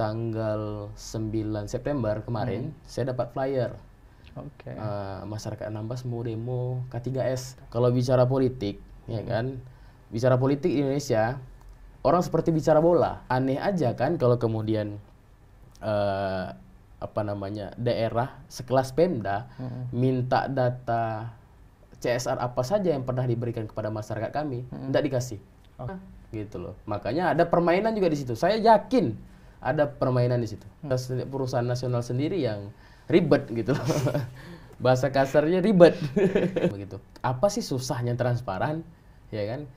tanggal 9 September kemarin saya dapat flyer. Oke. Masyarakat Anambas mau demo K3S. Kalau bicara politik, ya kan, bicara politik di Indonesia, orang seperti bicara bola. Aneh aja kan kalau kemudian daerah sekelas Pemda minta data CSR apa saja yang pernah diberikan kepada masyarakat kami, tidak dikasih. Gitu loh. Makanya ada permainan juga di situ. Saya yakin ada permainan di situ. Perusahaan nasional sendiri yang ribet gitu loh. Bahasa kasarnya ribet. Begitu. Apa sih susahnya transparan? Ya kan?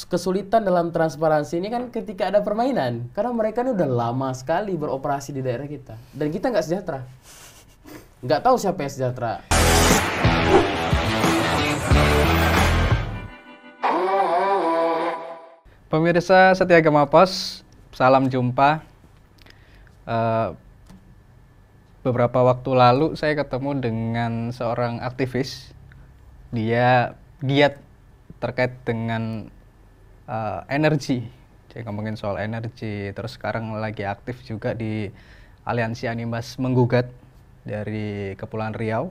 Kesulitan dalam transparansi ini kan ketika ada permainan. Karena mereka ini udah lama sekali beroperasi di daerah kita. Dan kita nggak sejahtera. Nggak tahu siapa yang sejahtera. Pemirsa Setia Gama Pos, salam jumpa. Beberapa waktu lalu saya ketemu dengan seorang aktivis. Dia giat terkait dengan energi. Dia ngomongin soal energi. Terus sekarang lagi aktif juga di Aliansi Animas Menggugat dari Kepulauan Riau.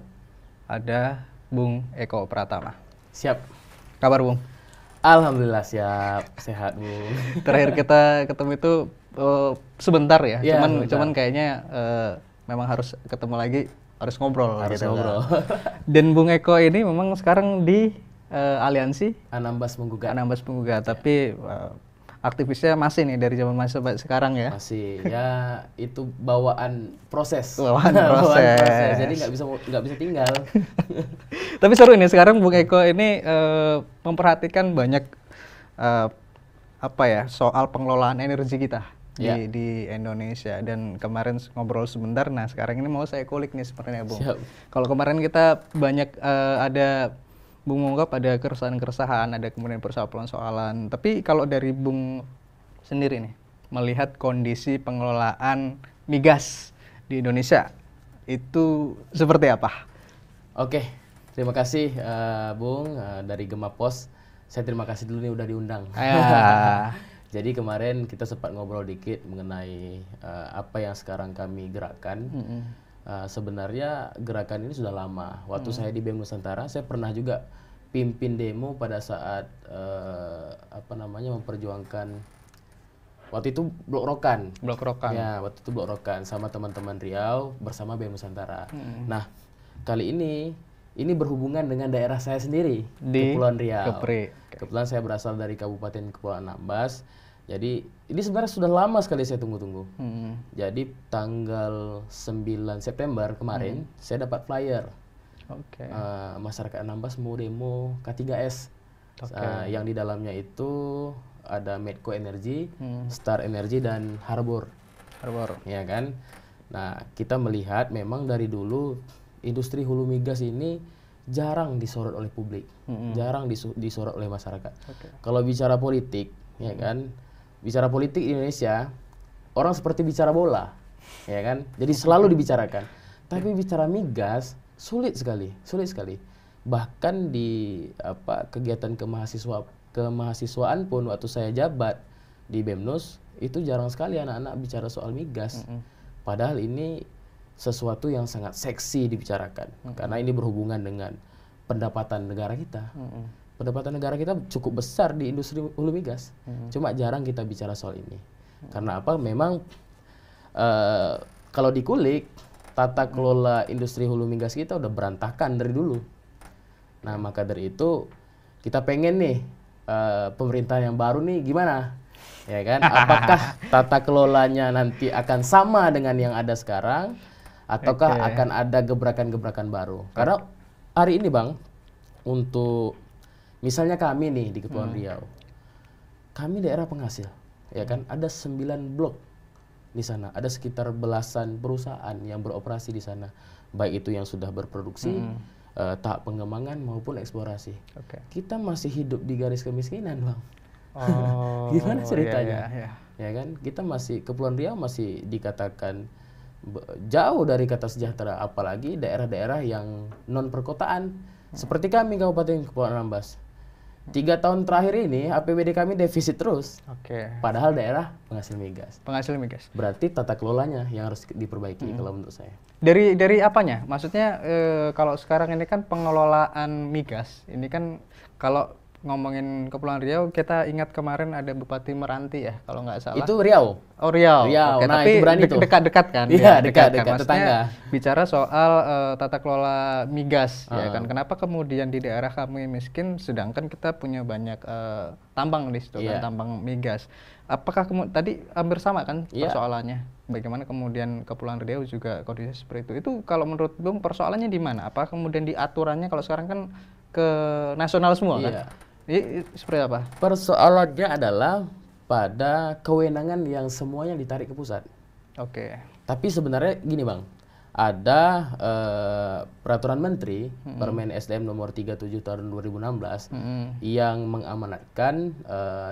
Ada Bung Eko Pratama. Siap. Kabar Bung? Alhamdulillah siap, sehat Bung. Terakhir kita ketemu itu sebentar ya, Ya cuman kayaknya memang harus ketemu lagi, harus ngobrol. Harus gitu ngobrol. Dan Bung Eko ini memang sekarang di Aliansi Anambas Menggugat. Anambas Menggugat, tapi aktivisnya masih nih dari zaman masa sekarang ya. Masih, ya itu bawaan proses. Bawaan proses. Jadi nggak bisa tinggal. Tapi seru ini sekarang Bung Eko ini memperhatikan banyak soal pengelolaan energi kita di Indonesia. Dan kemarin ngobrol sebentar, nah sekarang ini mau saya kulik nih sebenarnya Bung. Siap. Kalau kemarin kita banyak ada Bung mengungkap ada keresahan-keresahan, ada kemudian persoalan-persoalan. Tapi kalau dari Bung sendiri nih, melihat kondisi pengelolaan migas di Indonesia itu seperti apa? Oke, terima kasih Bung dari Gema Pos. Saya terima kasih dulu nih udah diundang. Jadi kemarin kita sempat ngobrol dikit mengenai apa yang sekarang kami gerakkan. Sebenarnya gerakan ini sudah lama. Waktu saya di BEM Nusantara, saya pernah juga pimpin demo pada saat memperjuangkan waktu itu Blok Rokan. Blok Rokan. Ya, waktu itu Blok Rokan sama teman-teman Riau bersama BEM Nusantara. Nah, kali ini berhubungan dengan daerah saya sendiri di Kepulauan Riau. Kebetulan saya berasal dari Kabupaten Kepulauan Anambas. Jadi ini sebenarnya sudah lama sekali saya tunggu-tunggu. Jadi tanggal 9 September kemarin saya dapat flyer. Masyarakat Anambas mau demo K3S. Yang di dalamnya itu ada Medco Energy, Star Energy dan Harbor. Ya kan? Nah, kita melihat memang dari dulu industri hulu migas ini jarang disorot oleh publik, jarang disorot oleh masyarakat. Kalau bicara politik, ya kan, bicara politik di Indonesia, orang seperti bicara bola, ya kan, jadi selalu dibicarakan. Tapi bicara migas sulit sekali. Bahkan di kegiatan kemahasiswaan pun waktu saya jabat di BEMNUS itu jarang sekali anak-anak bicara soal migas. Padahal ini sesuatu yang sangat seksi dibicarakan karena ini berhubungan dengan pendapatan negara kita. Pendapatan negara kita cukup besar di industri hulu migas. Cuma jarang kita bicara soal ini. Karena apa? Memang kalau dikulik tata kelola industri hulu migas kita udah berantakan dari dulu. Nah, maka dari itu kita pengen nih pemerintahan yang baru nih gimana? Ya kan? Apakah tata kelolanya nanti akan sama dengan yang ada sekarang? Ataukah akan ada gebrakan-gebrakan baru? Karena hari ini Bang, untuk misalnya kami nih di Kepulauan Riau, kami daerah penghasil, ya kan? Ada 9 blok di sana, ada sekitar belasan perusahaan yang beroperasi di sana, baik itu yang sudah berproduksi, tahap pengembangan maupun eksplorasi. Kita masih hidup di garis kemiskinan Bang. Gimana ceritanya? Ya kan? Kita masih, Kepulauan Riau masih dikatakan jauh dari kata sejahtera, apalagi daerah-daerah yang non perkotaan seperti kami Kabupaten Kepulauan Anambas. 3 tahun terakhir ini APBD kami defisit terus. Padahal daerah penghasil migas. Berarti tata kelolanya yang harus diperbaiki kalau menurut saya. Dari apanya? Maksudnya kalau sekarang ini kan pengelolaan migas, ini kan kalau ngomongin Kepulauan Riau, kita ingat kemarin ada Bupati Meranti ya, kalau nggak salah. Itu Riau. Oh Riau. Nah, tapi itu berani dekat-dekat kan? Iya, dekat tetangga. Bicara soal tata kelola migas, ya kan? Kenapa kemudian di daerah kami miskin, sedangkan kita punya banyak tambang di situ, kan, tambang migas. Apakah tadi hampir sama kan persoalannya? Bagaimana kemudian Kepulauan Riau juga kondisi seperti itu? Itu kalau menurut Bung persoalannya di mana? Apa kemudian di aturannya, kalau sekarang kan ke nasional semua kan? Ini seperti apa? Persoalannya adalah pada kewenangan yang semuanya ditarik ke pusat. Tapi sebenarnya gini Bang, ada peraturan menteri Permen SDM nomor 37 tahun 2016 yang mengamanatkan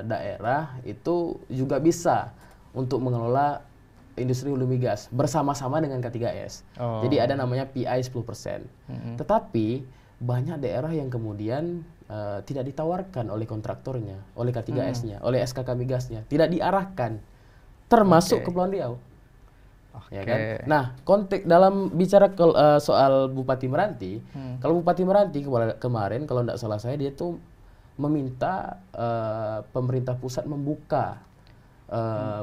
daerah itu juga bisa untuk mengelola industri hulu migas bersama-sama dengan K3S. Jadi ada namanya PI 10%. Tetapi banyak daerah yang kemudian tidak ditawarkan oleh kontraktornya, oleh K3S-nya, oleh SKK migasnya, tidak diarahkan, termasuk Kepulauan Riau. Ya kan? Nah, konteks dalam bicara soal Bupati Meranti, kalau Bupati Meranti kemarin, kalau tidak salah saya, dia tuh meminta pemerintah pusat membuka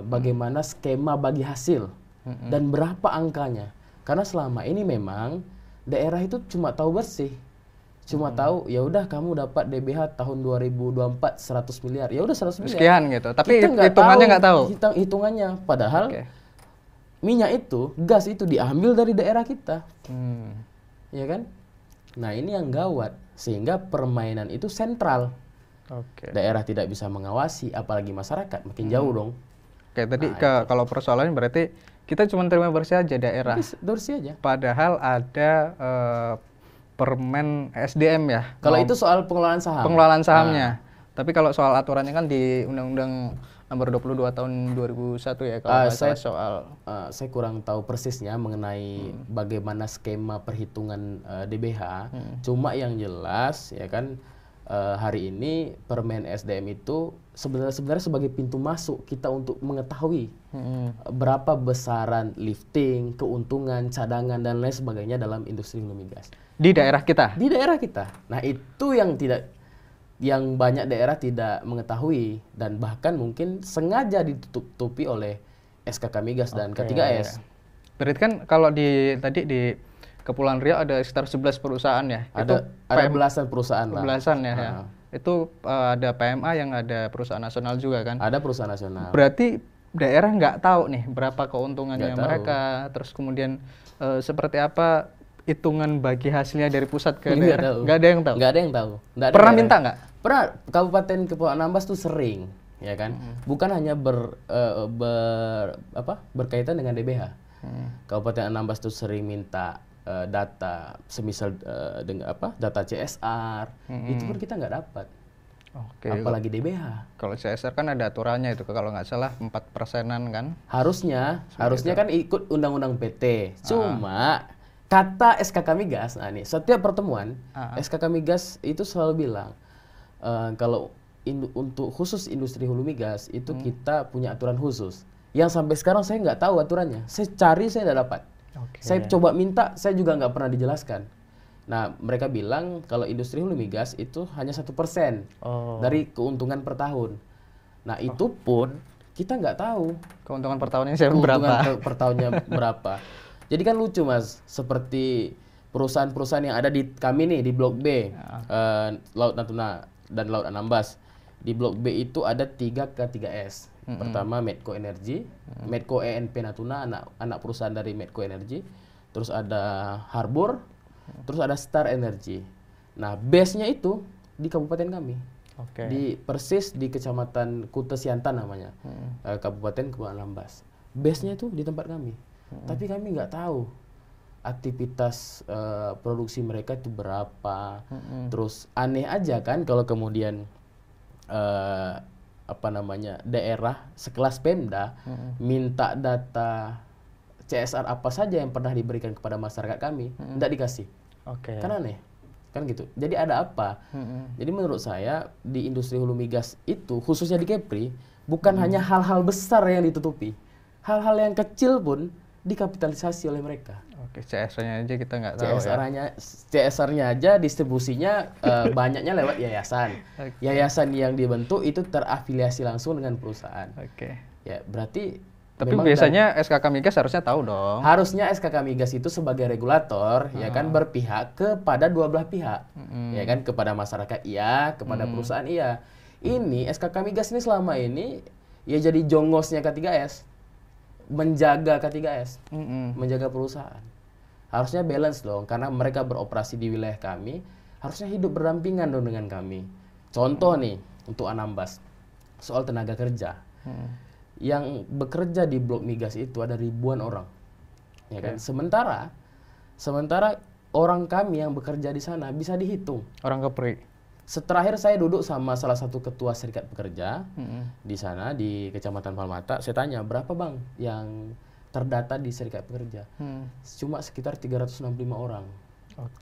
bagaimana skema bagi hasil dan berapa angkanya. Karena selama ini memang daerah itu cuma tahu bersih. Cuma tahu ya udah kamu dapat DBH tahun 2024 100 miliar. Ya udah 100 miliar. Sekian gitu. Tapi hitungannya nggak tahu. Hitungannya padahal minyak itu, gas itu diambil dari daerah kita. Ya kan? Nah, ini yang gawat sehingga permainan itu sentral. Daerah tidak bisa mengawasi, apalagi masyarakat makin jauh dong. Tadi kalau persoalannya berarti kita cuma terima bersih aja daerah. Bersih aja. Padahal ada Permen SDM ya. Kalau itu soal pengelolaan saham. Pengelolaan sahamnya. Tapi kalau soal aturannya kan di Undang-Undang Nomor 22 tahun 2001 ya kalau saya kurang tahu persisnya mengenai bagaimana skema perhitungan DBH. Cuma yang jelas ya kan hari ini Permen SDM itu sebenarnya sebagai pintu masuk kita untuk mengetahui berapa besaran lifting, keuntungan, cadangan dan lain sebagainya dalam industri hulu migas. Di daerah kita? Di daerah kita. Nah, itu yang banyak daerah tidak mengetahui dan bahkan mungkin sengaja ditutupi oleh SKK Migas dan K3S. Berarti kan kalau tadi di Kepulauan Riau ada sekitar 11 perusahaan ya? Ada belasan perusahaan lah. Belasan ya. Itu ada PMA yang ada perusahaan nasional juga kan? Ada perusahaan nasional. Berarti daerah nggak tahu nih berapa keuntungannya mereka, terus kemudian seperti apa hitungan bagi hasilnya dari pusat ke daerah? Nggak ada yang tahu. Nggak ada yang tahu. Pernah minta nggak? Pernah. Kabupaten Kepulauan Anambas tuh sering, ya kan? Bukan hanya berkaitan dengan DBH. Kabupaten Anambas tuh sering minta data, semisal dengan data CSR, itu pun kita nggak dapat. Apalagi DBH. Kalau CSR kan ada aturannya itu, kalau nggak salah 4%-an kan? Harusnya kan ikut Undang-Undang PT. Cuma kata SKK Migas, nah nih setiap pertemuan SKK Migas itu selalu bilang kalau untuk khusus industri hulu migas itu kita punya aturan khusus. Yang sampai sekarang saya nggak tahu aturannya. Saya cari saya tidak dapat. Saya coba minta, saya juga nggak pernah dijelaskan. Nah, mereka bilang kalau industri hulu migas itu hanya 1% dari keuntungan per tahun. Nah, itu pun kita nggak tahu keuntungan per tahunnya berapa. Per tahunnya berapa. Jadi kan lucu Mas, seperti perusahaan-perusahaan yang ada di kami nih di Blok B, Laut Natuna dan Laut Anambas. Di Blok B itu ada 3 K3S. Pertama Medco Energy, Medco ENP Natuna, anak perusahaan dari Medco Energy. Terus ada Harbor, terus ada Star Energy. Nah, base-nya itu di kabupaten kami. Di persis di Kecamatan Kute Siantan namanya. Kabupaten Kepulauan Anambas. Base-nya itu di tempat kami. Tapi kami nggak tahu aktivitas produksi mereka itu berapa. Terus aneh aja kan kalau kemudian daerah sekelas Pemda minta data CSR apa saja yang pernah diberikan kepada masyarakat kami, tidak dikasih. Kan aneh. kan gitu. Jadi ada apa? Jadi menurut saya di industri hulu migas itu khususnya di Kepri bukan hanya hal-hal besar yang ditutupi, hal-hal yang kecil pun dikapitalisasi oleh mereka. Oke, CSR-nya aja kita nggak tahu CSR-nya aja distribusinya banyaknya lewat yayasan. Yayasan yang dibentuk itu terafiliasi langsung dengan perusahaan. Ya berarti. Tapi biasanya SKK Migas harusnya tahu dong. Harusnya SKK Migas itu sebagai regulator ya kan berpihak kepada dua belah pihak. Ya kan, kepada masyarakat iya, kepada perusahaan iya. Ini SKK Migas ini selama ini ya jadi jongosnya K3S. Menjaga K3S, menjaga perusahaan. Harusnya balance dong, karena mereka beroperasi di wilayah kami, harusnya hidup berdampingan dong dengan kami. Contoh nih, untuk Anambas, soal tenaga kerja. Yang bekerja di blok migas itu ada ribuan orang. Ya kan? Sementara orang kami yang bekerja di sana bisa dihitung. Orang Kepri. Terakhir saya duduk sama salah satu ketua serikat pekerja di sana di Kecamatan Palmata. Saya tanya, berapa bang yang terdata di serikat pekerja? Cuma sekitar 365 orang.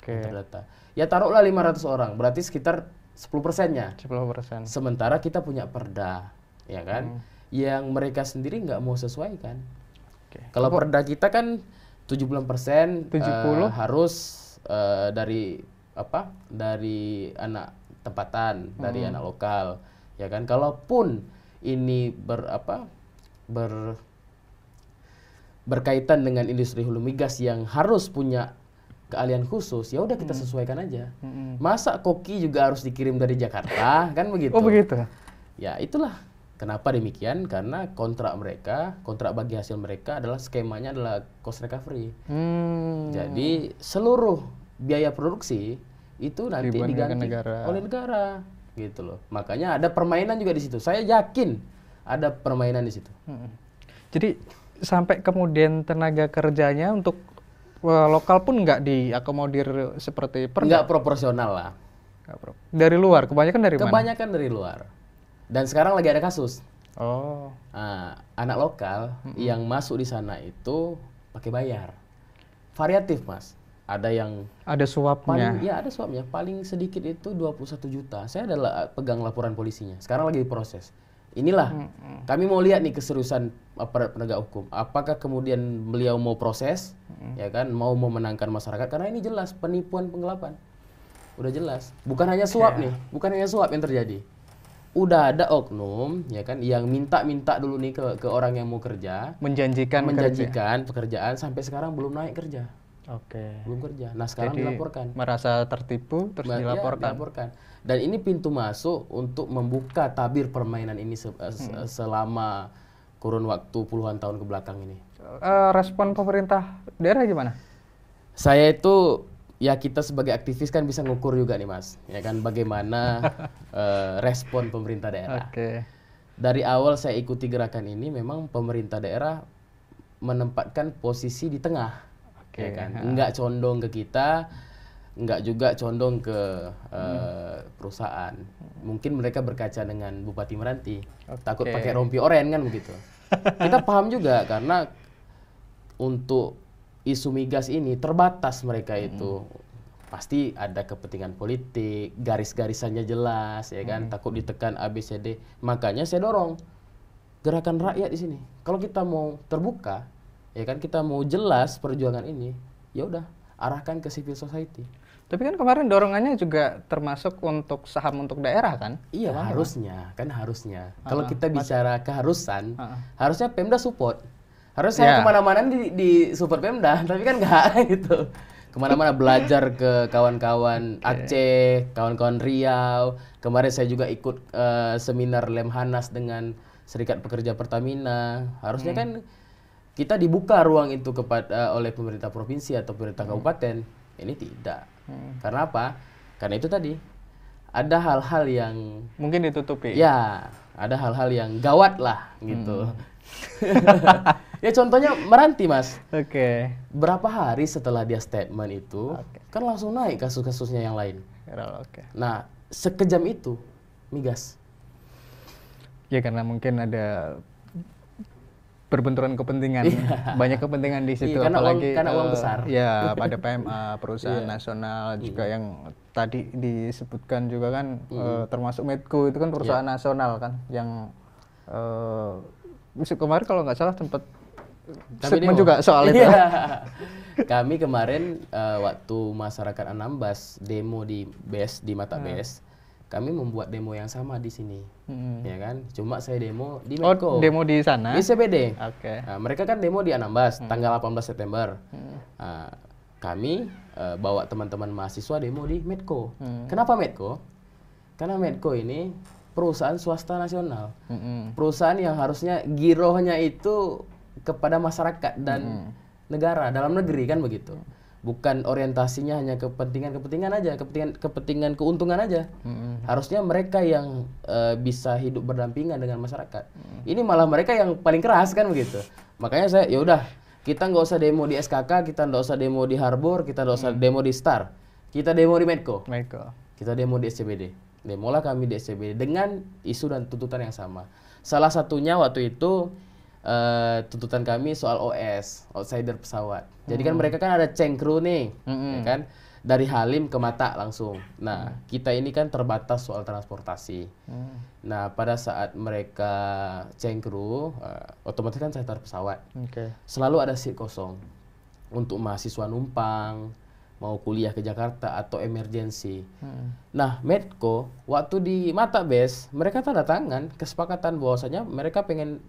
Terdata. Ya taruhlah 500 orang, berarti sekitar 10%-nya. 10%. Sementara kita punya perda, ya kan? Yang mereka sendiri nggak mau sesuaikan. Kalau perda kita kan 70% harus dari anak tempatan, dari anak lokal, ya kan. Kalaupun ini berkaitan dengan industri hulu migas yang harus punya keahlian khusus, ya udah kita sesuaikan aja. Masa koki juga harus dikirim dari Jakarta, kan begitu? Oh begitu. Ya itulah kenapa demikian, karena kontrak bagi hasil mereka adalah skemanya adalah cost recovery. Jadi seluruh biaya produksi itu nanti diganti oleh negara, gitu loh. Makanya ada permainan juga di situ. Saya yakin ada permainan di situ. Jadi sampai kemudian tenaga kerjanya untuk lokal pun nggak diakomodir seperti nggak proporsional lah. Dari luar, kebanyakan dari mana? Kebanyakan dari luar. Dan sekarang lagi ada kasus. Anak lokal yang masuk di sana itu pakai bayar. Variatif, Mas. Ada suapnya. Ada suapnya. Paling sedikit itu 21 juta. Saya adalah pegang laporan polisinya. Sekarang lagi diproses. Inilah kami mau lihat nih keseriusan aparat penegak hukum. Apakah kemudian beliau mau proses, ya kan, mau memenangkan masyarakat, karena ini jelas penipuan, penggelapan. Udah jelas. Bukan hanya suap nih, bukan hanya suap yang terjadi. Udah ada oknum, ya kan, yang minta dulu nih ke orang yang mau kerja, menjanjikan pekerjaan sampai sekarang belum naik kerja. Belum kerja. Nah, sekarang jadi, dilaporkan. Merasa tertipu terus dilaporkan. Dan ini pintu masuk untuk membuka tabir permainan ini selama kurun waktu puluhan tahun ke belakang ini. Respon pemerintah daerah gimana? Saya itu, ya kita sebagai aktivis kan bisa ngukur juga nih Mas, ya kan, bagaimana respon pemerintah daerah. Dari awal saya ikuti gerakan ini, memang pemerintah daerah menempatkan posisi di tengah, ya kan, nggak condong ke kita, nggak juga condong ke perusahaan. Mungkin mereka berkaca dengan Bupati Meranti, takut pakai rompi oren kan begitu. Kita paham juga, karena untuk isu migas ini terbatas mereka itu. Pasti ada kepentingan politik, garis-garisannya jelas, ya kan, takut ditekan ABCD. Makanya saya dorong gerakan rakyat di sini. Kalau kita mau terbuka, ya kan, kita mau jelas perjuangan ini, ya udah arahkan ke civil society. Tapi kan kemarin dorongannya juga termasuk untuk saham untuk daerah kan? Iya, harusnya. Kalau kita bicara keharusan, harusnya Pemda support. Harusnya saya kemana-mana di support Pemda, tapi kan nggak gitu. Kemana-mana belajar ke kawan-kawan Aceh, kawan-kawan Riau. Kemarin saya juga ikut seminar Lemhanas dengan Serikat Pekerja Pertamina. Harusnya kan kita dibuka ruang itu kepada oleh pemerintah provinsi atau pemerintah kabupaten. Ini tidak. Karena apa? Karena itu tadi ada hal-hal yang mungkin ditutupi. Ya, ada hal-hal yang gawat lah gitu. Ya contohnya Meranti, Mas. Berapa hari setelah dia statement itu, kan langsung naik kasus-kasusnya yang lain. Nah, sekejam itu migas. Ya karena mungkin ada berbenturan kepentingan. Banyak kepentingan di situ, karena apalagi uang besar. Ya, pada PMA perusahaan nasional juga yang tadi disebutkan juga kan, termasuk Medco itu kan perusahaan nasional kan, yang kemarin kalau nggak salah sempat statement juga soal itu. Kami kemarin waktu masyarakat Anambas demo di BES, di Mata BES, kami membuat demo yang sama di sini, ya kan? Cuma saya demo di Medco. Oh, demo di sana? Di CBD. Oke. Nah, mereka kan demo di Anambas tanggal 18 September. Kami bawa teman-teman mahasiswa demo di Medco. Kenapa Medco? Karena Medco ini perusahaan swasta nasional, perusahaan yang harusnya girohnya itu kepada masyarakat dan negara, dalam negeri kan begitu. Bukan orientasinya hanya kepentingan aja, kepentingan keuntungan aja. Harusnya mereka yang bisa hidup berdampingan dengan masyarakat. Ini malah mereka yang paling keras kan begitu. Makanya saya ya udah, kita nggak usah demo di SKK, kita nggak usah demo di Harbor, kita nggak usah demo di Star, kita demo di Medco. Kita demo di SCBD. Demolah kami di SCBD dengan isu dan tuntutan yang sama. Salah satunya waktu itu tuntutan kami soal OS, outsider pesawat. Jadi kan mereka kan ada cengkru nih, ya kan? Dari Halim ke Mata langsung. Nah, kita ini kan terbatas soal transportasi. Nah, pada saat mereka cengkru, otomatis kan charter pesawat. Selalu ada seat kosong untuk mahasiswa numpang, mau kuliah ke Jakarta atau emergency. Nah, Medco waktu di Mata BES, mereka tanda tangan kesepakatan bahwasanya mereka pengen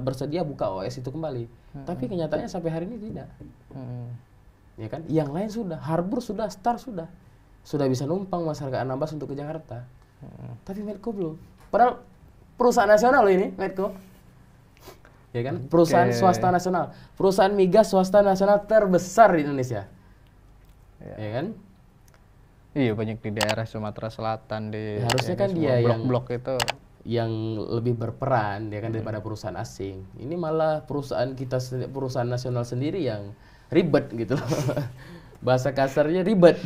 bersedia buka OS itu kembali. Tapi kenyataannya sampai hari ini tidak. Ya kan? Yang lain sudah, Harbor sudah, Star sudah bisa numpang masyarakat Anambas untuk ke Jakarta. Tapi Medco belum. Padahal perusahaan nasional loh ini, Medco. Ya kan? Perusahaan swasta nasional, perusahaan migas swasta nasional terbesar di Indonesia. Ya kan? Iya, banyak di daerah Sumatera Selatan, di harusnya kan dia blok-blok itu yang lebih berperan ya kan daripada perusahaan asing. Ini malah perusahaan kita, perusahaan nasional sendiri yang ribet gitu loh. Bahasa kasarnya ribet.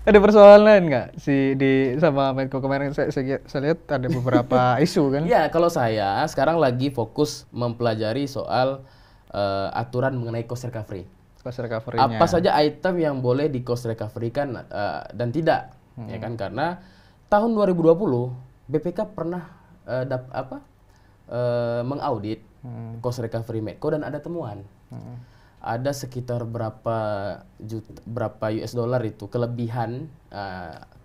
Ada persoalan lain nggak sama Medco kemarin? Saya lihat ada beberapa isu kan? Ya, kalau saya sekarang lagi fokus mempelajari soal aturan mengenai cost recovery. Apa saja item yang boleh di cost recovery kan dan tidak, ya kan? Karena tahun 2020 BPK pernah mengaudit cost recovery Medco dan ada temuan. Ada sekitar berapa US dollar itu kelebihan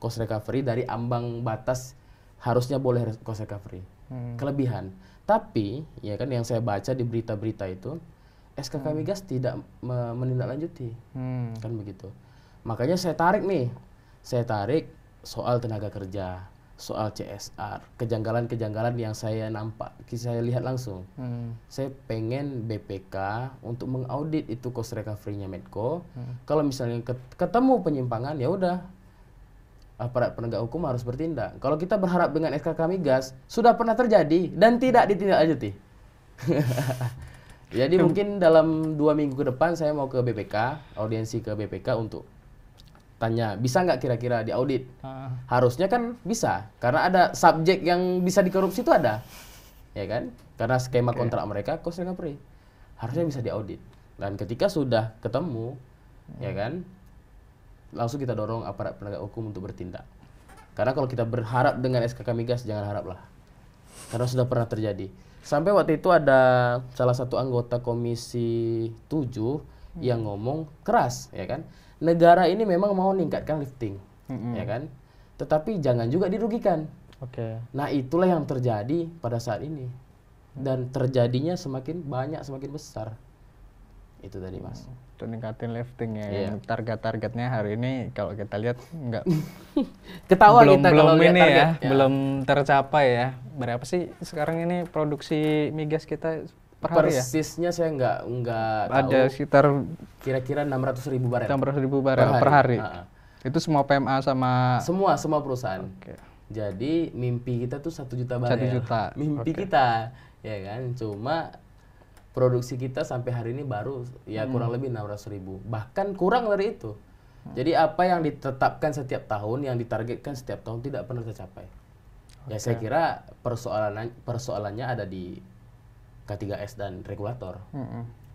cost recovery dari ambang batas harusnya boleh cost recovery. Kelebihan. Tapi ya kan yang saya baca di berita-berita itu SKK Migas tidak menindaklanjuti, kan begitu. Makanya saya tarik soal tenaga kerja, soal CSR, kejanggalan-kejanggalan yang saya lihat langsung. Saya pengen BPK untuk mengaudit itu cost recovery-nya Medco. Kalau misalnya ketemu penyimpangan, ya udah aparat penegak hukum harus bertindak. Kalau kita berharap dengan SKK Migas sudah pernah terjadi dan tidak ditindaklanjuti. Jadi mungkin dalam 2 minggu ke depan saya mau ke BPK, audiensi ke BPK untuk tanya, bisa nggak kira-kira diaudit? Harusnya kan bisa, karena ada subjek yang bisa dikorupsi itu ada, ya kan? Karena skema kontrak mereka cost recovery, harusnya bisa diaudit. Dan ketika sudah ketemu, ya kan, langsung kita dorong aparat penegak hukum untuk bertindak. Karena kalau kita berharap dengan SKK Migas, jangan haraplah, karena sudah pernah terjadi. Sampai waktu itu ada salah satu anggota Komisi 7 yang ngomong keras, ya kan? Negara ini memang mau meningkatkan lifting, ya kan? Tetapi jangan juga dirugikan. Nah, itulah yang terjadi pada saat ini. Dan terjadinya semakin banyak, semakin besar. Itu tadi, Mas. Untuk ningkatin lifting ya. Yang target-targetnya hari ini kalau kita lihat nggak ketawa kita kalau lihat target. Belum tercapai ya. Berapa sih sekarang ini produksi migas kita per hari ya? Persisnya saya nggak tahu. Ada sekitar kira-kira 600.000 barel. 600.000 barel per hari. Itu semua PMA sama semua perusahaan. Jadi mimpi kita tuh 1 juta barel. 1 juta. Mimpi kita, ya kan? Cuma produksi kita sampai hari ini baru ya kurang lebih 600.000. Bahkan kurang dari itu. Jadi apa yang ditetapkan setiap tahun, yang ditargetkan setiap tahun tidak pernah tercapai. Ya saya kira persoalannya ada di K3S dan regulator.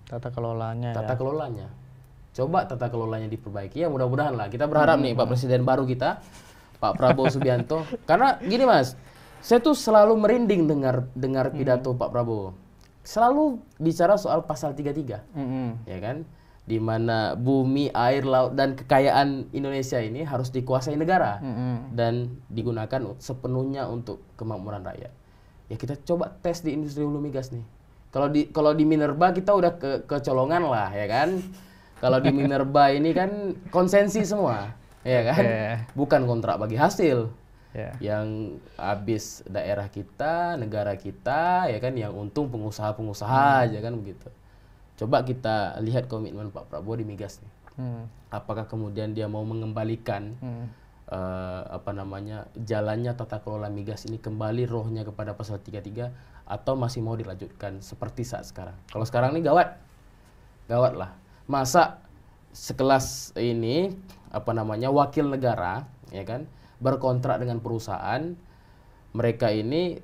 Tata kelolanya. Tata kelolanya. Coba tata kelolanya diperbaiki, ya mudah-mudahan lah. Kita berharap nih Pak Presiden baru kita, Pak Prabowo Subianto. Karena gini Mas, saya tuh selalu merinding dengar pidato Pak Prabowo. Selalu bicara soal pasal 33, ya kan? Di mana bumi, air, laut, dan kekayaan Indonesia ini harus dikuasai negara dan digunakan sepenuhnya untuk kemakmuran rakyat. Ya kita coba tes di industri hulu migas nih. Kalau di Minerba kita udah kecolongan lah, ya kan? Kalau di Minerba ini kan konsensi semua, ya kan? Bukan kontrak bagi hasil. Yang habis daerah kita, negara kita, ya kan? Yang untung pengusaha-pengusaha aja kan begitu. Coba kita lihat komitmen Pak Prabowo di migas nih. Apakah kemudian dia mau mengembalikan jalannya tata kelola migas ini kembali rohnya kepada pasal 33 atau masih mau dilanjutkan seperti saat sekarang? Kalau sekarang ini gawat lah. Masa sekelas ini wakil negara, ya kan, berkontrak dengan perusahaan, mereka ini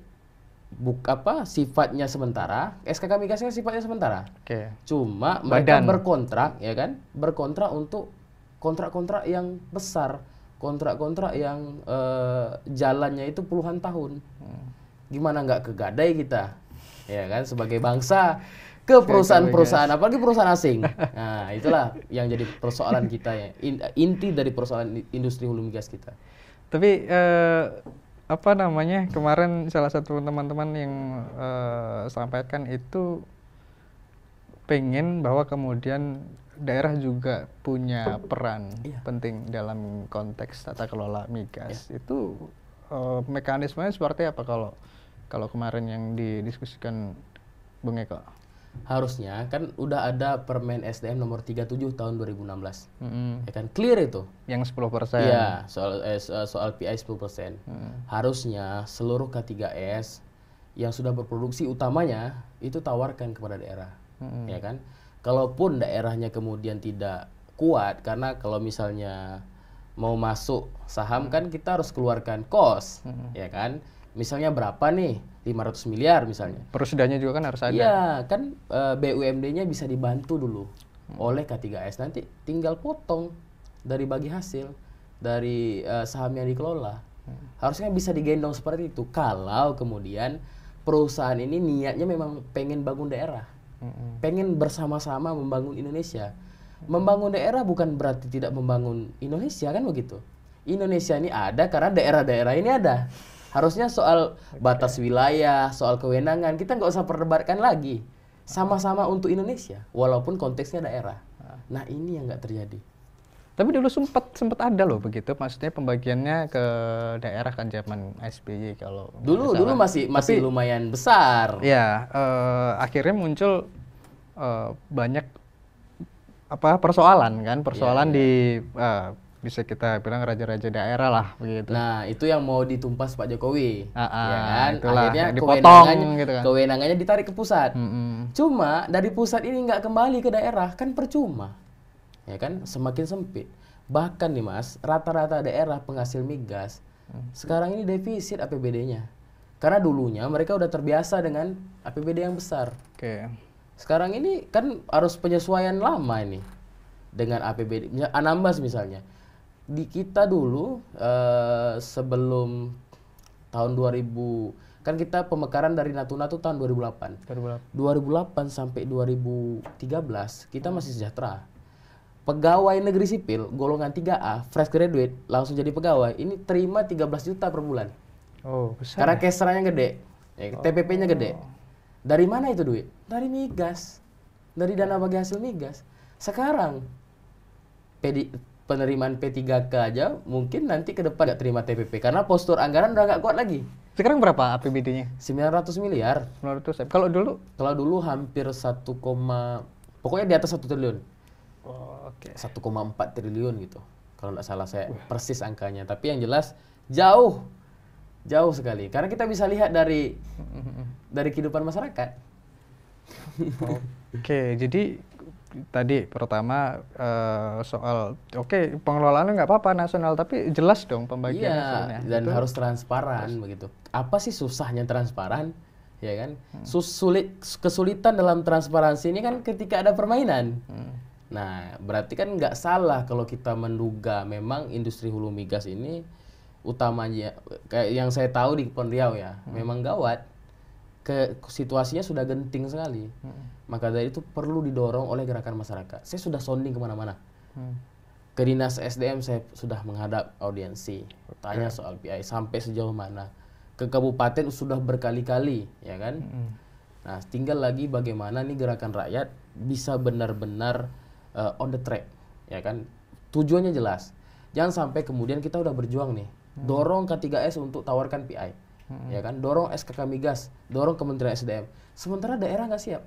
sifatnya sementara, SKK migasnya sifatnya sementara. Cuma mereka berkontrak, ya kan, berkontrak untuk kontrak-kontrak yang besar, kontrak-kontrak yang jalannya itu puluhan tahun. Gimana nggak kegadai kita, ya kan, sebagai bangsa ke perusahaan-perusahaan, apalagi perusahaan asing. Nah, itulah yang jadi persoalan kita ya, inti dari persoalan industri hulu migas kita. Tapi kemarin salah satu teman-teman yang sampaikan itu pengen bahwa kemudian daerah juga punya peran penting dalam konteks tata kelola migas. Itu mekanismenya seperti apa kalau kemarin yang didiskusikan Bung Eko? Harusnya kan udah ada Permen SDM nomor 37 tahun 2016. Ya kan clear itu. Yang 10%. Iya, soal PI 10%. Harusnya seluruh K3S yang sudah berproduksi utamanya itu tawarkan kepada daerah. Ya kan? Kalaupun daerahnya kemudian tidak kuat, karena kalau misalnya mau masuk saham kan kita harus keluarkan cost, ya kan? Misalnya berapa nih? 500 miliar misalnya. Prosedurnya juga kan harus ada. Iya, kan BUMD-nya bisa dibantu dulu oleh K3S. Nanti tinggal potong dari bagi hasil dari saham yang dikelola. Harusnya bisa digendong seperti itu. Kalau kemudian perusahaan ini niatnya memang pengen bangun daerah. Pengen bersama-sama membangun Indonesia. Membangun daerah bukan berarti tidak membangun Indonesia, kan begitu. Indonesia ini ada karena daerah-daerah ini ada. Harusnya soal batas wilayah, soal kewenangan, kita nggak usah perdebatkan lagi. Sama-sama untuk Indonesia, walaupun konteksnya daerah. Nah ini yang nggak terjadi. Tapi dulu sempat ada loh begitu, maksudnya pembagiannya ke daerah kan zaman SBY kalau dulu masih lumayan besar. Ya, akhirnya muncul banyak persoalan di bisa kita bilang raja-raja daerah lah begitu. Nah itu yang mau ditumpas Pak Jokowi, ya kan? Itulah, akhirnya kewenangannya ditarik ke pusat. Cuma dari pusat ini nggak kembali ke daerah, kan percuma, ya kan? Semakin sempit. Bahkan nih Mas, rata-rata daerah penghasil migas sekarang ini defisit APBD-nya, karena dulunya mereka udah terbiasa dengan APBD yang besar. Sekarang ini kan harus penyesuaian lama ini dengan APBD. Anambas misalnya. Di kita dulu sebelum tahun 2000 kan kita pemekaran dari Natuna tuh tahun 2008 sampai 2013 kita masih sejahtera. Pegawai negeri sipil golongan 3A fresh graduate langsung jadi pegawai ini terima 13 juta per bulan. Besar. Karena keseranya gede, TPP-nya gede. Dari mana itu duit? Dari migas, dari dana bagi hasil migas. Sekarang penerimaan P3K aja mungkin nanti ke depan nggak terima TPP karena postur anggaran udah nggak kuat lagi. Sekarang berapa APBD-nya? 900 miliar. 900. Kalau dulu hampir pokoknya di atas 1 triliun. 1,4 triliun gitu. Kalau nggak salah saya persis angkanya. Tapi yang jelas jauh sekali. Karena kita bisa lihat dari kehidupan masyarakat. Jadi tadi pertama soal pengelolaannya nggak apa-apa nasional, tapi jelas dong pembagiannya. Dan harus transparan begitu. Apa sih susahnya transparan? ya kan? Kesulitan dalam transparansi ini kan ketika ada permainan. Nah, berarti kan nggak salah kalau kita menduga memang industri hulu migas ini utamanya kayak yang saya tahu di Kepulauan Riau ya, memang gawat. Situasinya sudah genting sekali. Maka dari itu perlu didorong oleh gerakan masyarakat. Saya sudah sounding kemana-mana. Ke Dinas SDM saya sudah menghadap audiensi, tanya soal PI sampai sejauh mana. Ke kabupaten sudah berkali-kali, ya kan? Nah, tinggal lagi bagaimana nih gerakan rakyat bisa benar-benar on the track, ya kan? Tujuannya jelas. Jangan sampai kemudian kita udah berjuang nih, dorong K3S untuk tawarkan PI, ya kan? Dorong SKK Migas, dorong Kementerian SDM. Sementara daerah nggak siap,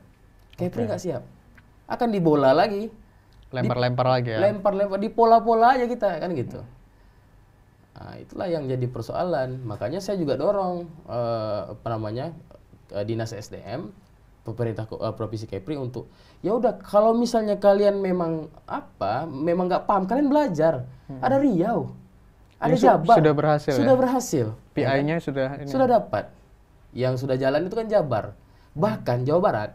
Kepri nggak siap, akan dibola lagi, lempar-lempar lagi ya. Lempar-lempar di pola-pola aja kita kan gitu. Nah, itulah yang jadi persoalan. Makanya saya juga dorong Dinas SDM, pemerintah Provinsi Kepri untuk ya udah kalau misalnya kalian memang nggak paham, kalian belajar. Ada Riau, ada Jabar. Sudah berhasil. PI-nya sudah dapat. Yang sudah jalan itu kan Jabar. Bahkan Jawa Barat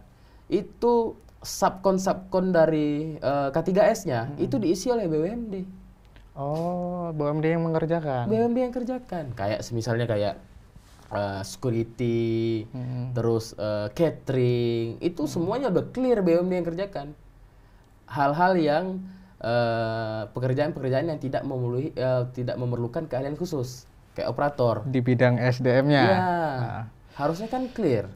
itu subkon dari K3S-nya itu diisi oleh BUMD. Oh, BUMD yang mengerjakan. BUMD yang kerjakan. Kayak misalnya kayak security, terus catering, itu semuanya udah clear BUMD yang kerjakan. Hal-hal yang pekerjaan-pekerjaan yang tidak memerlukan keahlian khusus, kayak operator. Di bidang SDM-nya. Ya, harusnya kan clear,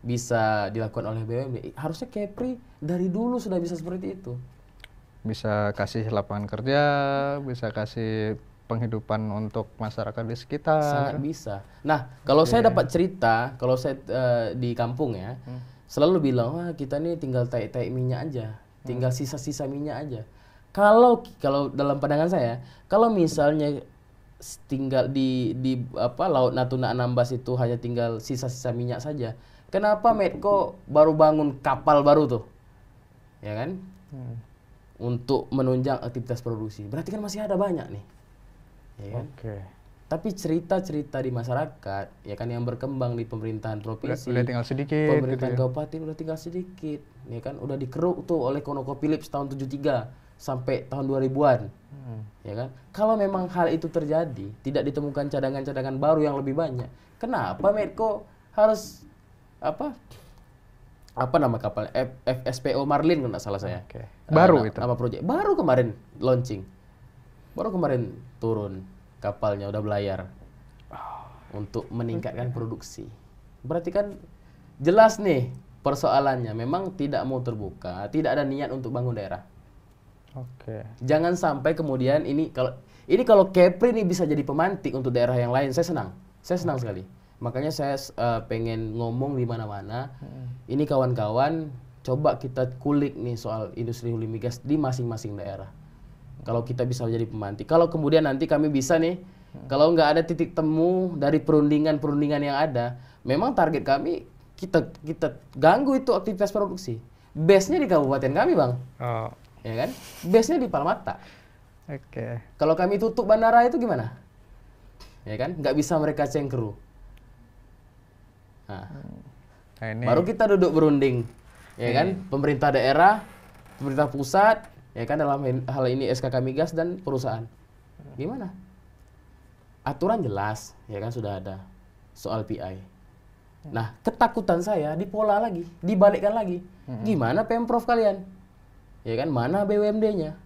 bisa dilakukan oleh BUMD. Harusnya Kepri dari dulu sudah bisa seperti itu. Bisa kasih lapangan kerja, bisa kasih penghidupan untuk masyarakat di sekitar. Sangat bisa. Nah, kalau saya dapat cerita, kalau saya di kampung ya, selalu bilang, wah kita nih tinggal tai-tai minyak aja, tinggal sisa-sisa minyak aja. Kalau dalam pandangan saya, kalau misalnya tinggal di Laut Natuna Anambas itu hanya tinggal sisa-sisa minyak saja, kenapa Medco baru bangun kapal baru tuh, ya kan? Untuk menunjang aktivitas produksi. Berarti kan masih ada banyak nih. Ya kan? Tapi cerita-cerita di masyarakat, ya kan, yang berkembang di pemerintahan provinsi, udah tinggal sedikit, pemerintahan kabupaten udah tinggal sedikit, ya kan, udah dikeruk tuh oleh ConocoPhillips tahun 73 sampai tahun 2000-an, ya kan. Kalau memang hal itu terjadi, tidak ditemukan cadangan-cadangan baru yang lebih banyak, kenapa Medco harus apa nama kapalnya, FSPO Marlin kalau nggak salah saya. Baru itu. Nama proyek baru kemarin launching. Baru kemarin turun kapalnya udah belayar untuk meningkatkan produksi. Berarti kan jelas nih persoalannya memang tidak mau terbuka, tidak ada niat untuk bangun daerah. Jangan sampai kemudian ini kalau Kepri ini bisa jadi pemantik untuk daerah yang lain, saya senang sekali. Makanya saya pengen ngomong di mana-mana. Ini kawan-kawan, coba kita kulik nih soal industri hulu migas di masing-masing daerah. Kalau kita bisa menjadi pemantik. Kalau kemudian nanti kami bisa nih, kalau nggak ada titik temu dari perundingan-perundingan yang ada, memang target kami kita ganggu itu aktivitas produksi. Base-nya di kabupaten kami, Bang. Ya kan? Base-nya di Palmata. Kalau kami tutup bandara itu gimana? Ya kan? Nggak bisa mereka cengkeru. Nah, baru kita duduk berunding. Ya kan? Pemerintah daerah, pemerintah pusat, ya kan, dalam hal ini SKK Migas dan perusahaan. Gimana? Aturan jelas, ya kan, sudah ada soal PI. Nah, ketakutan saya dipola lagi, dibalikkan lagi. Gimana Pemprov kalian? Ya kan, mana BUMD-nya?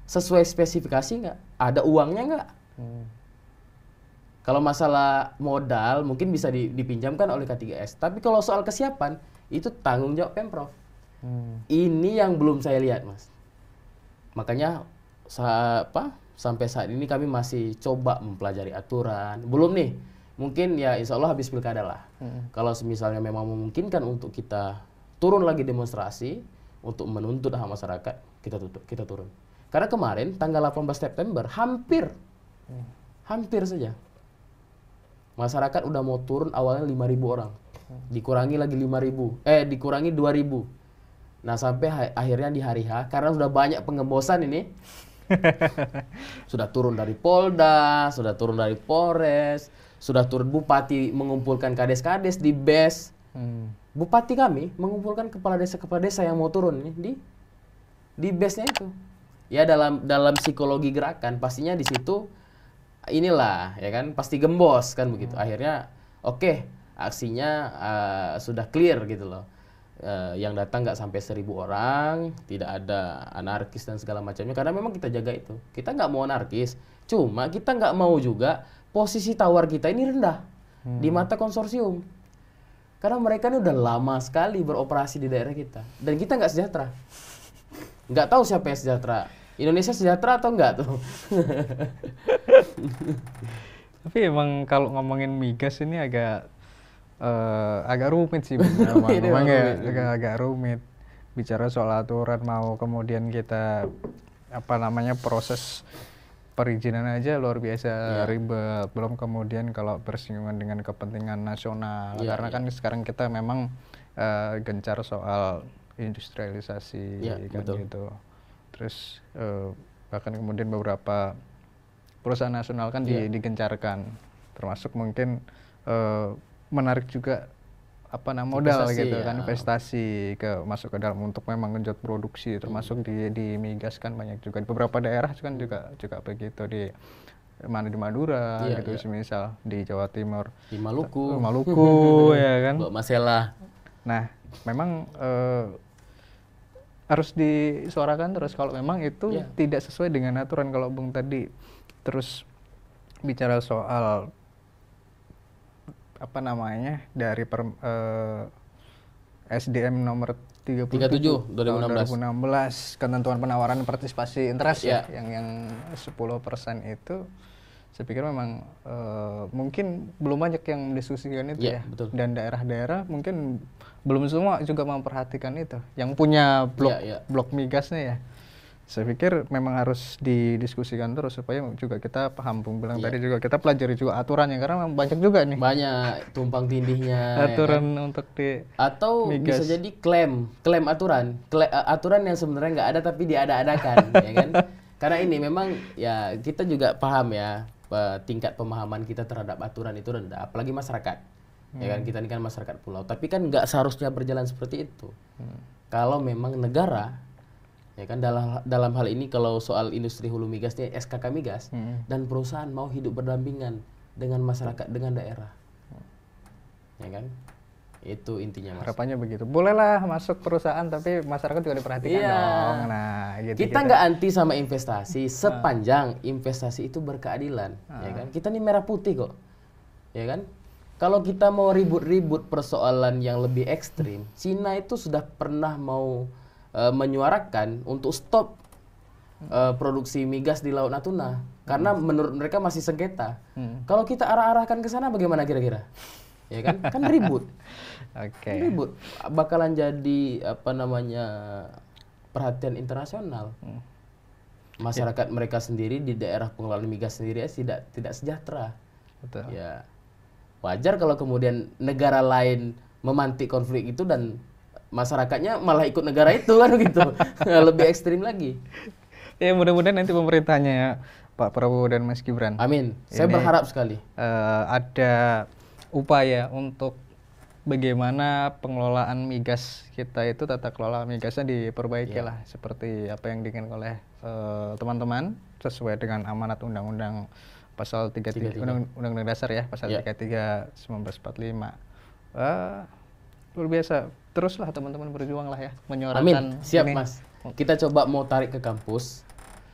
Sesuai spesifikasi nggak? Ada uangnya nggak? Kalau masalah modal mungkin bisa dipinjamkan oleh K3S. Tapi kalau soal kesiapan, itu tanggung jawab Pemprov. Ini yang belum saya lihat, Mas. Makanya sampai saat ini kami masih coba mempelajari aturan. Belum nih, mungkin ya insya Allah habis pilkada lah. Kalau misalnya memang memungkinkan untuk kita turun lagi demonstrasi untuk menuntut hak masyarakat, kita turun. Karena kemarin tanggal 18 September hampir saja masyarakat udah mau turun, awalnya 5.000 orang, dikurangi lagi 2.000. Nah, sampai akhirnya di hari H, karena sudah banyak pengembosan ini, sudah turun dari Polda, sudah turun dari Polres, sudah turun Bupati mengumpulkan kades-kades di BES, Bupati kami mengumpulkan kepala desa yang mau turun nih di base-nya itu. Ya dalam psikologi gerakan pastinya di situ inilah ya kan pasti gembos kan begitu. Akhirnya oke, aksinya sudah clear gitu loh. Yang datang nggak sampai 1.000 orang, tidak ada anarkis dan segala macamnya karena memang kita jaga itu. Kita nggak mau anarkis, cuma kita nggak mau juga posisi tawar kita ini rendah di mata konsorsium. Karena mereka ini udah lama sekali beroperasi di daerah kita dan kita nggak sejahtera. Nggak tahu siapa yang sejahtera. Indonesia sejahtera atau enggak tuh? Tapi emang kalau ngomongin migas ini agak rumit sih memang ya, agak rumit. Bicara soal aturan mau kemudian kita proses perizinan aja luar biasa ribet. Belum kemudian kalau bersinggungan dengan kepentingan nasional. Karena kan sekarang kita memang gencar soal industrialisasi kan betul. Gitu. Terus bahkan kemudian beberapa perusahaan nasional kan digencarkan, termasuk mungkin menarik juga modal investasi, gitu kan, investasi masuk ke dalam untuk memang genjot produksi, termasuk di migas kan banyak juga di beberapa daerah kan juga begitu di Madura gitu semisal di Jawa Timur, di Maluku ya kan, Masela. Nah memang harus disuarakan terus kalau memang itu tidak sesuai dengan aturan. Kalau Bung tadi terus bicara soal dari SDM nomor 37 2016 ketentuan penawaran partisipasi interest yang 10% itu saya pikir memang mungkin belum banyak yang mendiskusikan itu betul. Dan daerah-daerah mungkin belum semua juga memperhatikan itu yang punya blok migasnya ya. Saya pikir memang harus didiskusikan terus supaya juga kita paham. Bung bilang tadi juga kita pelajari juga aturannya karena memang banyak juga nih. Banyak tumpang tindihnya. Aturan untuk atau migas. Bisa jadi klaim aturan yang sebenarnya nggak ada tapi diada-adakan, ya kan? Karena ini memang ya kita juga paham ya tingkat pemahaman kita terhadap aturan itu rendah, apalagi masyarakat. Ya kan kita ini kan masyarakat pulau, tapi kan nggak seharusnya berjalan seperti itu. Kalau memang negara ya kan dalam hal ini kalau soal industri hulu migasnya SKK Migas dan perusahaan mau hidup berdampingan dengan masyarakat dengan daerah. Ya kan? Itu intinya Mas. Harapannya begitu. Bolehlah masuk perusahaan tapi masyarakat juga diperhatikan dong. Nah, gitu. Kita nggak anti sama investasi sepanjang investasi itu berkeadilan, ya kan? Kita ini merah putih kok. Ya kan? Kalau kita mau ribut-ribut persoalan yang lebih ekstrim, Cina itu sudah pernah mau menyuarakan untuk stop produksi migas di Laut Natuna karena menurut mereka masih sengketa. Kalau kita arah-arahkan ke sana bagaimana kira-kira? Ya kan? Kan ribut. Kan ribut. Bakalan jadi perhatian internasional. Masyarakat mereka sendiri di daerah pengelolaan migas sendiri tidak sejahtera. Betul. Ya. Wajar kalau kemudian negara lain memantik konflik itu dan masyarakatnya malah ikut negara itu kan gitu. Lebih ekstrim lagi. Ya mudah-mudahan nanti pemerintahnya Pak Prabowo dan Mas Gibran. Amin. Saya berharap sekali. Ada upaya untuk bagaimana pengelolaan migas kita itu tata kelola migasnya diperbaiki lah seperti apa yang diinginkan oleh teman-teman sesuai dengan amanat undang-undang pasal 33 Undang-Undang Dasar ya pasal 33 1945. Luar biasa. Teruslah teman-teman berjuang lah ya menyuarakan. Amin. Siap ini. Mas. Kita coba mau tarik ke kampus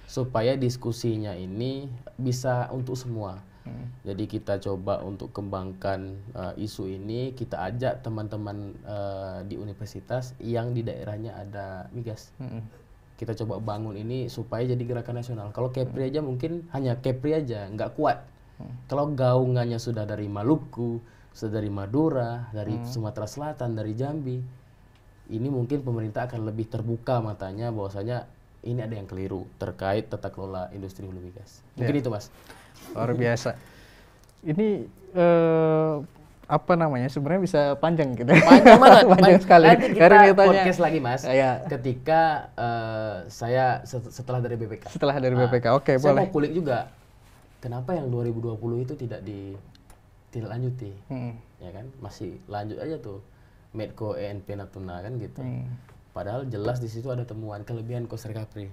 supaya diskusinya ini bisa untuk semua. Jadi kita coba untuk kembangkan isu ini, kita ajak teman-teman di universitas yang di daerahnya ada migas. Kita coba bangun ini supaya jadi gerakan nasional. Kalau Kepri aja mungkin hanya Kepri aja, nggak kuat. Kalau gaungannya sudah dari Maluku, sudah dari Madura, dari Sumatera Selatan, dari Jambi, ini mungkin pemerintah akan lebih terbuka matanya bahwasanya ini ada yang keliru terkait tata kelola industri hulu migas. Mungkin itu Mas. Luar biasa. Ini sebenarnya bisa panjang gitu. Panjang banget. Panjang sekali. Nanti kita podcast lagi Mas. Ketika saya setelah dari BPK. Setelah dari BPK, oke boleh. Saya mau kulik juga. Kenapa yang 2020 itu tidak lanjuti? Ya kan? Masih lanjut aja tuh. Medco ENP Natuna kan gitu. Padahal jelas di situ ada temuan kelebihan Costa Capri.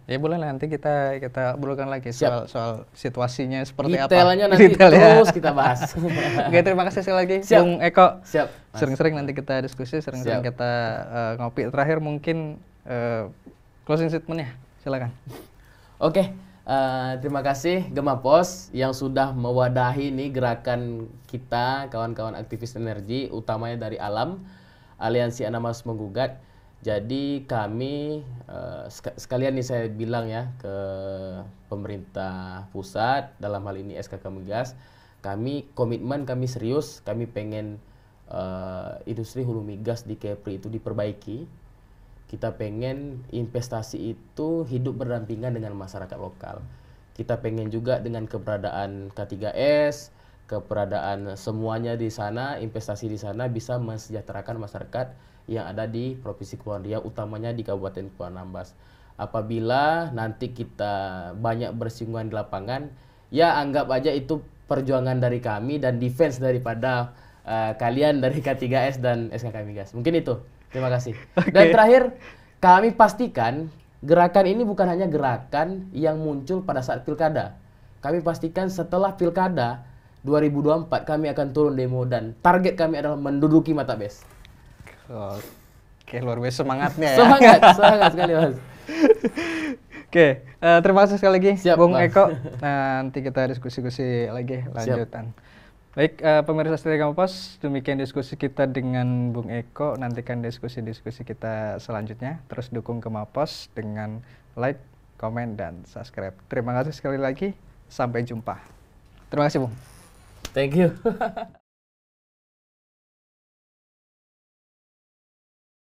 Ya boleh nanti kita obrolkan lagi soal situasinya seperti detailnya apa. Nanti terus kita bahas. Oke, terima kasih sekali lagi Bung Eko. Siap. Sering-sering nanti kita diskusi, sering-sering kita ngopi. Terakhir mungkin closing statement-nya, silakan. Oke, terima kasih Gema Pos yang sudah mewadahi nih gerakan kita kawan-kawan aktivis energi, utamanya dari Alam, Aliansi Anambas Menggugat. Jadi kami sekalian nih saya bilang ya ke pemerintah pusat, dalam hal ini SKK Migas, kami komitmen, kami serius, kami pengen industri hulu migas di Kepri itu diperbaiki. Kita pengen investasi itu hidup berdampingan dengan masyarakat lokal. Kita pengen juga dengan keberadaan K3S, keberadaan semuanya di sana, investasi di sana bisa mensejahterakan masyarakat yang ada di Provinsi Kepulauan Riau, utamanya di Kabupaten Kepulauan Anambas. Apabila nanti kita banyak bersinggungan di lapangan, ya anggap aja itu perjuangan dari kami dan defense daripada kalian dari K3S dan SKK Migas. Mungkin itu. Terima kasih. Dan terakhir, kami pastikan gerakan ini bukan hanya gerakan yang muncul pada saat pilkada. Kami pastikan setelah pilkada 2024 kami akan turun demo dan target kami adalah menduduki Matabes. Oke, luar biasa semangatnya ya. Semangat sekali Mas. Oke, terima kasih sekali lagi Bung Eko. Nanti kita diskusi lagi lanjutan. Baik, pemirsa setia Kompas, demikian diskusi kita dengan Bung Eko. Nantikan diskusi-diskusi kita selanjutnya. Terus dukung Kemapos dengan like, komen, dan subscribe. Terima kasih sekali lagi. Sampai jumpa. Terima kasih, Bung. Thank you.